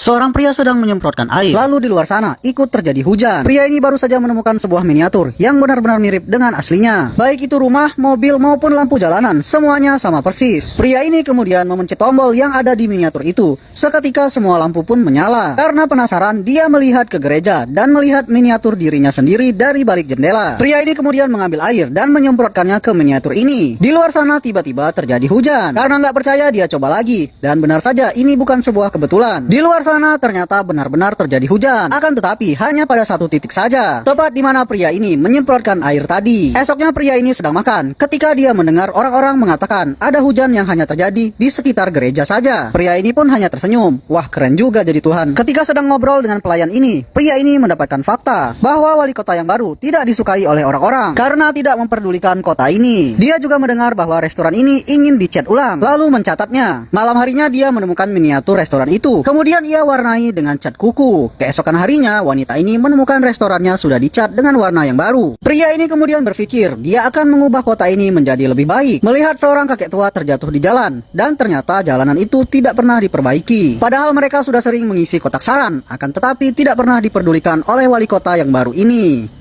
Seorang pria sedang menyemprotkan air. Lalu di luar sana ikut terjadi hujan. Pria ini baru saja menemukan sebuah miniatur yang benar-benar mirip dengan aslinya. Baik itu rumah, mobil maupun lampu jalanan, semuanya sama persis. Pria ini kemudian memencet tombol yang ada di miniatur itu. Seketika semua lampu pun menyala. Karena penasaran, dia melihat ke gereja dan melihat miniatur dirinya sendiri dari balik jendela. Pria ini kemudian mengambil air dan menyemprotkannya ke miniatur ini. Di luar sana tiba-tiba terjadi hujan. Karena nggak percaya, dia coba lagi. Dan benar saja, ini bukan sebuah kebetulan. Di luar sana ternyata benar-benar terjadi hujan. Akan tetapi hanya pada satu titik saja, tepat di mana pria ini menyemprotkan air tadi. Esoknya pria ini sedang makan ketika dia mendengar orang-orang mengatakan ada hujan yang hanya terjadi di sekitar gereja saja. Pria ini pun hanya tersenyum. Wah, keren juga jadi Tuhan. Ketika sedang ngobrol dengan pelayan ini, pria ini mendapatkan fakta bahwa wali kota yang baru tidak disukai oleh orang-orang karena tidak memperdulikan kota ini. Dia juga mendengar bahwa restoran ini ingin dicat ulang, lalu mencatatnya. Malam harinya dia menemukan miniatur restoran itu. Kemudian ia warnai dengan cat kuku. Keesokan harinya, wanita ini menemukan restorannya sudah dicat dengan warna yang baru. Pria ini kemudian berpikir dia akan mengubah kota ini menjadi lebih baik. Melihat seorang kakek tua terjatuh di jalan, dan ternyata jalanan itu tidak pernah diperbaiki. Padahal mereka sudah sering mengisi kotak saran, akan tetapi tidak pernah diperdulikan oleh wali kota yang baru ini.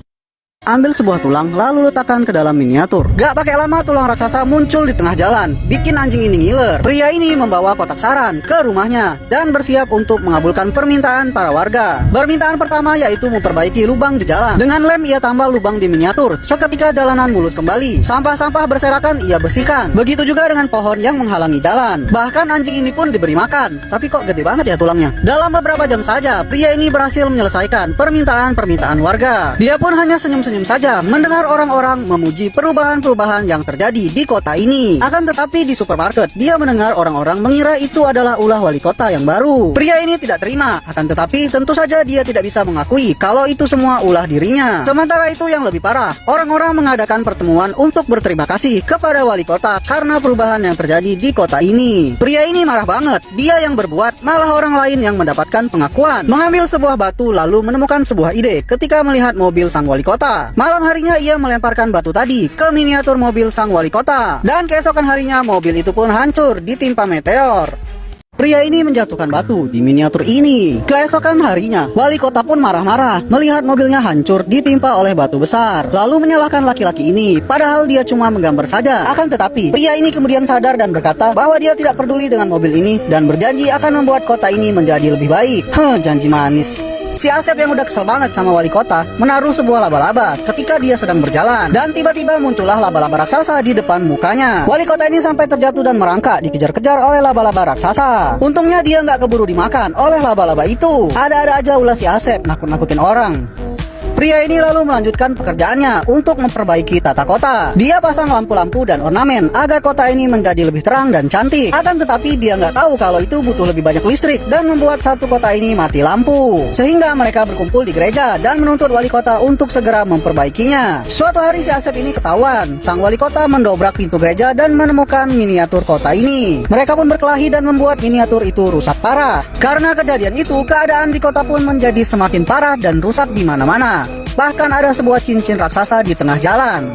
Ambil sebuah tulang, lalu letakkan ke dalam miniatur. Gak pakai lama, tulang raksasa muncul di tengah jalan, bikin anjing ini ngiler. Pria ini membawa kotak saran ke rumahnya dan bersiap untuk mengabulkan permintaan para warga. Permintaan pertama yaitu memperbaiki lubang di jalan. Dengan lem ia tambah lubang di miniatur. Seketika jalanan mulus kembali. Sampah-sampah berserakan ia bersihkan. Begitu juga dengan pohon yang menghalangi jalan. Bahkan anjing ini pun diberi makan. Tapi kok gede banget ya tulangnya. Dalam beberapa jam saja, pria ini berhasil menyelesaikan permintaan-permintaan warga. Dia pun hanya senyum-senyum saja mendengar orang-orang memuji perubahan-perubahan yang terjadi di kota ini. Akan tetapi di supermarket, dia mendengar orang-orang mengira itu adalah ulah wali kota yang baru. Pria ini tidak terima, akan tetapi tentu saja dia tidak bisa mengakui kalau itu semua ulah dirinya. Sementara itu yang lebih parah, orang-orang mengadakan pertemuan untuk berterima kasih kepada wali kota karena perubahan yang terjadi di kota ini. Pria ini marah banget, dia yang berbuat, malah orang lain yang mendapatkan pengakuan. Mengambil sebuah batu lalu menemukan sebuah ide ketika melihat mobil sang wali kota. Malam harinya ia melemparkan batu tadi ke miniatur mobil sang wali kota. Dan keesokan harinya mobil itu pun hancur ditimpa meteor. Pria ini menjatuhkan batu di miniatur ini. Keesokan harinya, wali kota pun marah-marah melihat mobilnya hancur ditimpa oleh batu besar. Lalu menyalahkan laki-laki ini, padahal dia cuma menggambar saja. Akan tetapi, pria ini kemudian sadar dan berkata bahwa dia tidak peduli dengan mobil ini dan berjanji akan membuat kota ini menjadi lebih baik. Janji manis. Si Asep yang udah kesel banget sama wali kota menaruh sebuah laba-laba ketika dia sedang berjalan. Dan tiba-tiba muncullah laba-laba raksasa di depan mukanya. Wali kota ini sampai terjatuh dan merangkak dikejar-kejar oleh laba-laba raksasa. Untungnya dia nggak keburu dimakan oleh laba-laba itu. Ada-ada aja ulah si Asep nakut-nakutin orang. Pria ini lalu melanjutkan pekerjaannya untuk memperbaiki tata kota. Dia pasang lampu-lampu dan ornamen agar kota ini menjadi lebih terang dan cantik. Akan tetapi dia nggak tahu kalau itu butuh lebih banyak listrik dan membuat satu kota ini mati lampu. Sehingga mereka berkumpul di gereja dan menuntut wali kota untuk segera memperbaikinya. Suatu hari si Asep ini ketahuan. Sang wali kota mendobrak pintu gereja dan menemukan miniatur kota ini. Mereka pun berkelahi dan membuat miniatur itu rusak parah. Karena kejadian itu, keadaan di kota pun menjadi semakin parah dan rusak di mana-mana. Bahkan ada sebuah cincin raksasa di tengah jalan.